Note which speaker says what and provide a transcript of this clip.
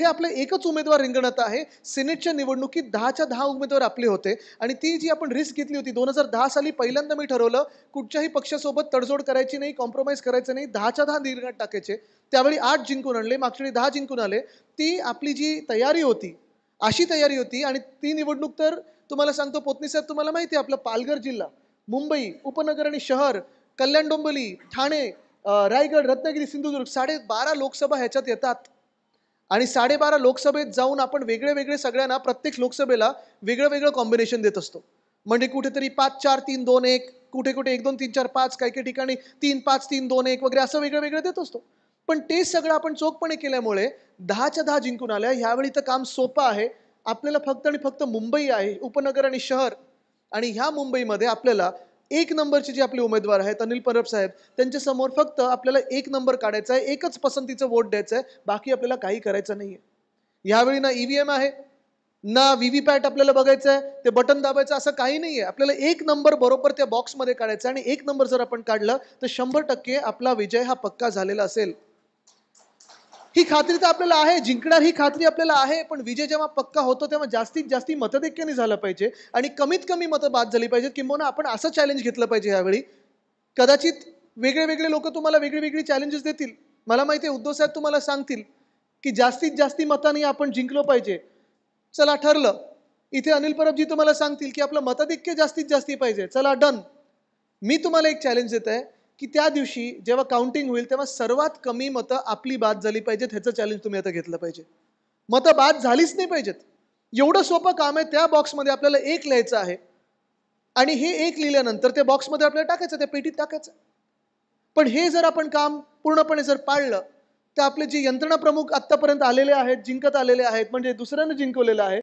Speaker 1: इथे आपले एकच उमेदवार रिंगणात आहे. सिनेटच्या निवडणुकीत 10च्या 10 उमेदवार आपले होते आणि ती जी आपण रिस्क घेतली होती 2010 साली पहिल्यांदा मी ठरवलं कुठच्याही पक्षासोबत तडजोड करायची नाही, कॉम्प्रोमाइज करायचं नाही. 10च्या 10 रिंगणात टाकायचे. त्यावेळी 8 जिंकून आणले, मागच्या वेळी 10 जिंकून आले. ती आपली जी तयारी होती, अशी तयारी होती आणि ती निवडणूक तर तुम्हाला सांगतो पोतनी साहेब तुम्हाला माहिती आहे आपला पालघर जिल्हा, मुंबई, उपनगर आणि शहर, कल्याण डोंबिवली, ठाणे, रायगड, रत्नागिरी, सिंधुदुर्ग 12.5 लोकसभा ह्याच्यात येतात. आणि 12.5 लोकसभेत जाऊन आपण वेगळे सगळ्यांना प्रत्येक लोकसभेला वेगळं कॉम्बिनेशन देत असतो. म्हणजे कुठेतरी 5-4-3-2-1, कुठे 1-2-3-4-5, काही ठिकाणी 3-5-3-2-1 वगैरे असं वेगळं देत असतो. पण ते सगळं आपण चोखपणे केल्यामुळे 10च्या 10 जिंकून आल्या. ह्यावेळी तर काम सोपं आहे. आपल्याला फक्त आणि फक्त मुंबई आहे, उपनगर आणि शहर. आणि ह्या मुंबईमध्ये आपल्याला 1 नंबरचे जे आपले उमेदवार आहेत अनिल परब साहेब, त्यांच्या समोर फक्त आपल्याला 1 नंबर काढायचा आहे. एकच पसंतीचं वोट द्यायचं आहे. बाकी आपल्याला काही करायचं नाहीये. यावेळी ना ईव्हीएम आहे, ना व्हीव्हीपॅट आपल्याला बघायचं आहे, ते बटन दाबायचं असं काही नाहीये. आपल्याला 1 नंबर बरोबर त्या बॉक्समध्ये काढायचा आणि 1 नंबर जर आपण काढलं तर 100% आपला विजय हा पक्का झालेला असेल. ही खात्री तर आपल्याला आहे, जिंकणार ही खात्री आपल्याला आहे, पण विजय जेव्हा पक्का होतो तेव्हा जास्तीत जास्त मतदैक्याने झालं पाहिजे आणि कमीत कमी मतं बाद झाली पाहिजेत. किंबहुना आपण असं चॅलेंज घेतलं पाहिजे यावेळी. कदाचित वेगळे लोक तुम्हाला वेगळी चॅलेंजेस देतील. मला माहिती आहे उद्धव साहेब तुम्हाला सांगतील की जास्तीत जास्त मतांनी आपण जिंकलो पाहिजे. चला ठरलं. इथे अनिल परबजी तुम्हाला सांगतील की आपलं मतदैक्य जास्तीत जास्त पाहिजे. चला डन. मी तुम्हाला एक चॅलेंज देत आहे की त्या दिवशी जेव्हा काउंटिंग होईल तेव्हा सर्वात कमी मतं आपली बाद झाली पाहिजेत. ह्याचं चॅलेंज तुम्ही आता घेतलं पाहिजे. मतं बाद झालीच नाही पाहिजेत. एवढं सोपं काम आहे. त्या बॉक्समध्ये आपल्याला 1 लिहायचं आहे आणि हे 1 लिहिल्यानंतर त्या बॉक्समध्ये आपल्याला टाकायचं, त्या पेटीत टाकायचं. पण हे जर आपण काम पूर्णपणे जर पाळलं तर आपले जे यंत्रणा प्रमुख आतापर्यंत आलेले आहेत, जिंकत आलेले आहेत, म्हणजे दुसऱ्यानं जिंकवलेलं आहे